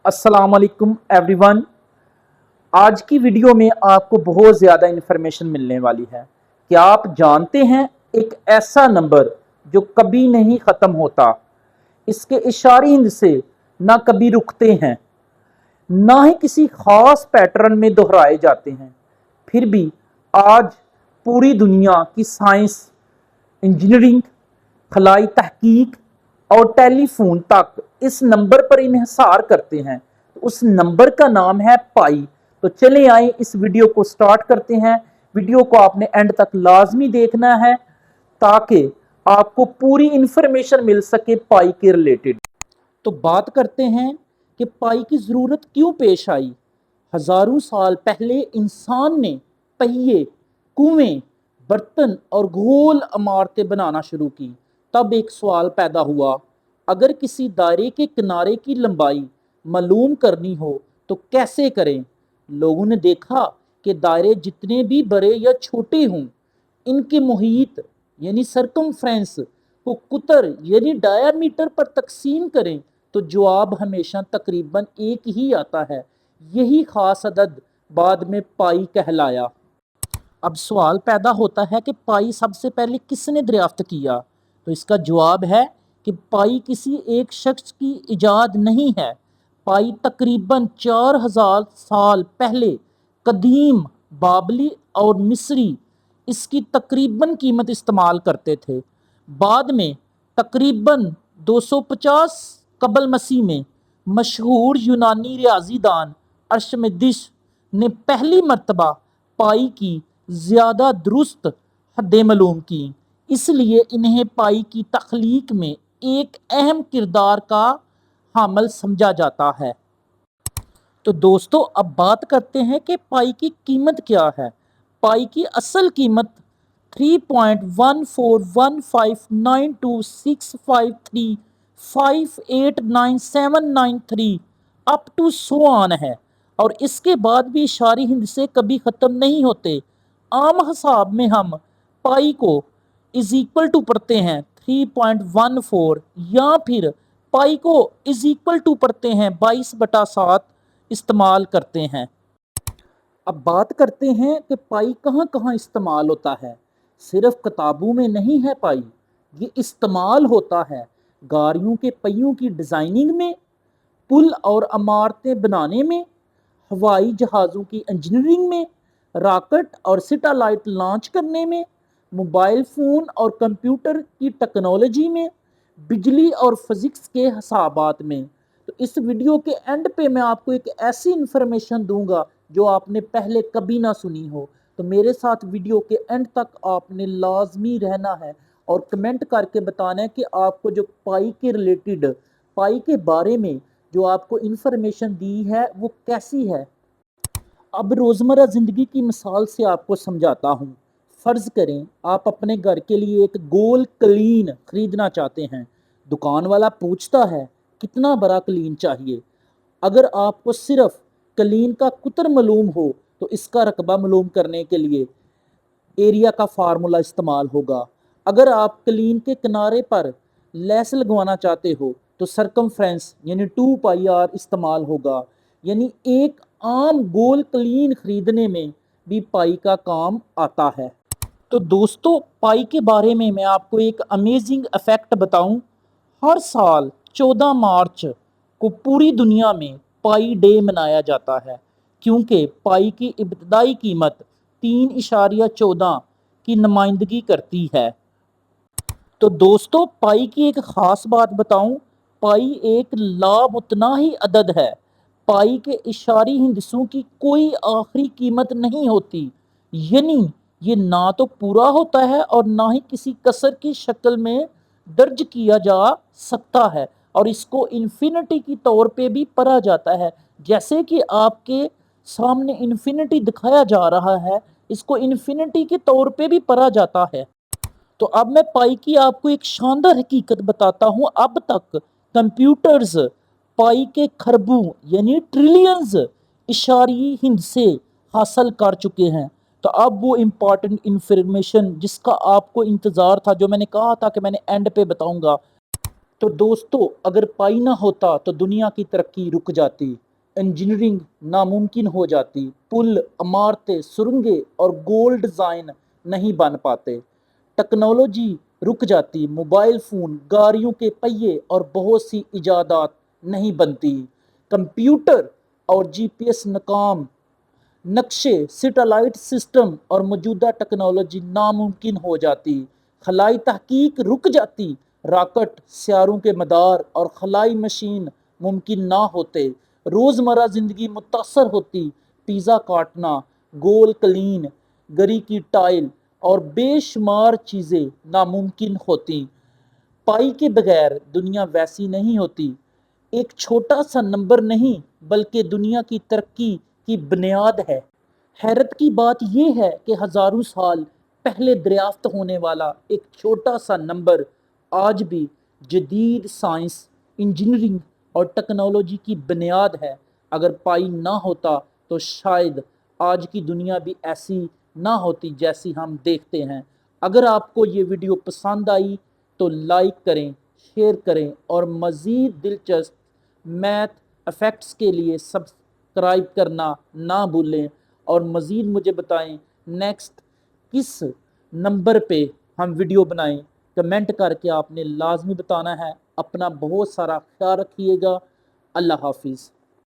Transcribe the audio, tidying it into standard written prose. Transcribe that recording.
अस्सलाम वालेकुम एवरीवन। आज की वीडियो में आपको बहुत ज़्यादा इन्फॉर्मेशन मिलने वाली है। क्या आप जानते हैं एक ऐसा नंबर जो कभी नहीं ख़त्म होता, इसके इशारे हिंद से ना कभी रुकते हैं, ना ही किसी ख़ास पैटर्न में दोहराए जाते हैं, फिर भी आज पूरी दुनिया की साइंस, इंजीनियरिंग, खलाई तहकीक और टेलीफोन तक इस नंबर पर इन्हिसार करते हैं। तो उस नंबर का नाम है पाई। तो चले आए इस वीडियो को स्टार्ट करते हैं। वीडियो को आपने एंड तक लाजमी देखना है ताकि आपको पूरी इंफॉर्मेशन मिल सके पाई के रिलेटेड। तो बात करते हैं कि पाई की ज़रूरत क्यों पेश आई। हज़ारों साल पहले इंसान ने पहिए, कुएं, बर्तन और गोल इमारतें बनाना शुरू की। तब एक सवाल पैदा हुआ, अगर किसी दायरे के किनारे की लंबाई मालूम करनी हो तो कैसे करें। लोगों ने देखा कि दायरे जितने भी बड़े या छोटे हों, इनके मुहित यानी सरकमफ्रेंस को कुतर यानी डायामीटर पर तकसीम करें तो जवाब हमेशा तकरीबन एक ही आता है। यही खास अदद बाद में पाई कहलाया। अब सवाल पैदा होता है कि पाई सबसे पहले किसने दरियाफ्त किया। तो इसका जवाब है कि पाई किसी एक शख्स की इजाद नहीं है। पाई तकरीबन 4000 साल पहले कदीम बाबली और मिस्री इसकी तकरीबन कीमत इस्तेमाल करते थे। बाद में तकरीबन 250 कबल मसीह में मशहूर यूनानी रियाजीदान अर्शमिदिस ने पहली मर्तबा पाई की ज़्यादा दुरुस्त हदें मालूम की, इसलिए इन्हें पाई की तख्लीक में एक अहम किरदार का हामिल समझा जाता है। तो दोस्तों अब बात करते हैं कि पाई की कीमत क्या है। पाई की असल कीमत 3.14151926535899793 अप टू सो ऑन है और इसके बाद भी इशारी हिंद से कभी ख़त्म नहीं होते। आम हिसाब में हम पाई को इज इक्वल टू पढ़ते हैं 3.14 या फिर पाई को इज इक्वल टू पढ़ते हैं 22/7 इस्तेमाल करते हैं। अब बात करते हैं कि पाई कहाँ कहाँ इस्तेमाल होता है। सिर्फ किताबों में नहीं है पाई, ये इस्तेमाल होता है गाड़ियों के पहियों की डिज़ाइनिंग में, पुल और इमारतें बनाने में, हवाई जहाज़ों की इंजीनियरिंग में, रॉकेट और सैटेलाइट लॉन्च करने में, मोबाइल फ़ोन और कंप्यूटर की टेक्नोलॉजी में, बिजली और फिज़िक्स के हिसाबात में। तो इस वीडियो के एंड पे मैं आपको एक ऐसी इन्फॉर्मेशन दूंगा जो आपने पहले कभी ना सुनी हो। तो मेरे साथ वीडियो के एंड तक आपने लाजमी रहना है और कमेंट करके बताना है कि आपको जो पाई के रिलेटेड, पाई के बारे में जो आपको इन्फॉर्मेशन दी है वो कैसी है। अब रोज़मर्रा ज़िंदगी की मिसाल से आपको समझाता हूँ। फ़र्ज़ करें आप अपने घर के लिए एक गोल कलीन ख़रीदना चाहते हैं। दुकान वाला पूछता है कितना बड़ा कलीन चाहिए। अगर आपको सिर्फ कलीन का कुतर मालूम हो तो इसका रकबा मालूम करने के लिए एरिया का फार्मूला इस्तेमाल होगा। अगर आप कलीन के किनारे पर लेस लगवाना चाहते हो तो सरकमफ्रेंस यानी 2πr इस्तेमाल होगा। यानी एक आम गोल कलीन खरीदने में भी पाई का काम आता है। तो दोस्तों पाई के बारे में मैं आपको एक अमेजिंग फैक्ट बताऊं। हर साल 14 मार्च को पूरी दुनिया में पाई डे मनाया जाता है क्योंकि पाई की इब्तदाई कीमत 3.14 की नुमाइंदगी करती है। तो दोस्तों पाई की एक ख़ास बात बताऊं, पाई एक लामुतनाही अदद है। पाई के इशारी हिंदसों की कोई आखिरी कीमत नहीं होती, यानी ये ना तो पूरा होता है और ना ही किसी कसर की शक्ल में दर्ज किया जा सकता है और इसको इन्फिनिटी की तौर पे भी पढ़ा जाता है। जैसे कि आपके सामने इन्फिनिटी दिखाया जा रहा है, इसको इन्फिनिटी के तौर पे भी पढ़ा जाता है। तो अब मैं पाई की आपको एक शानदार हकीकत बताता हूँ। अब तक कंप्यूटर्स पाई के खरबों यानी ट्रिलियंस इशारी हिंद से हासिल कर चुके हैं। तो अब वो इम्पॉर्टेंट इंफॉर्मेशन जिसका आपको इंतज़ार था, जो मैंने कहा था कि मैंने एंड पे बताऊंगा। تو دوستو اگر پائی نہ ہوتا تو دنیا کی ترقی رک جاتی، انجینئرنگ ناممکن ہو جاتی، پل، عمارتیں، سرنگیں اور گولڈ ڈیزائن نہیں بن پاتے، ٹیکنالوجی رک جاتی، موبائل فون، گاڑیوں کے پہیے اور بہت سی ایجادات نہیں بنتی، کمپیوٹر اور جی پی ایس ناکام، نقشے، سیٹلائٹ سسٹم اور موجودہ ٹیکنالوجی ناممکن ہو جاتی، خلائی تحقیق رک جاتی، راکٹ، سیاروں کے مدار اور خلائی مشین ممکن نہ ہوتے، روزمرہ زندگی متاثر ہوتی، پیزا کاٹنا، گول کلین، گری کی ٹائل اور بے شمار چیزیں ناممکن ہوتی۔ پائی کے بغیر دنیا ویسی نہیں ہوتی، ایک چھوٹا سا نمبر نہیں بلکہ دنیا کی ترقی کی بنیاد ہے۔ حیرت کی بات یہ ہے کہ ہزاروں سال پہلے دریافت ہونے والا ایک چھوٹا سا نمبر آج بھی جدید سائنس، انجینئرنگ اور ٹیکنالوجی کی بنیاد ہے۔ اگر پائی نہ ہوتا تو شاید آج کی دنیا بھی ایسی نہ ہوتی جیسی ہم دیکھتے ہیں۔ اگر آپ کو یہ ویڈیو پسند آئی تو لائک کریں، شیئر کریں اور مزید دلچسپ میتھ افیکٹس کے لیے سبسکرائب کرنا نہ بھولیں، اور مزید مجھے بتائیں نیکسٹ کس نمبر پہ ہم ویڈیو بنائیں، کمنٹ کر کے آپ نے لازمی بتانا ہے۔ اپنا بہت سارا خیال رکھیے گا۔ اللہ حافظ۔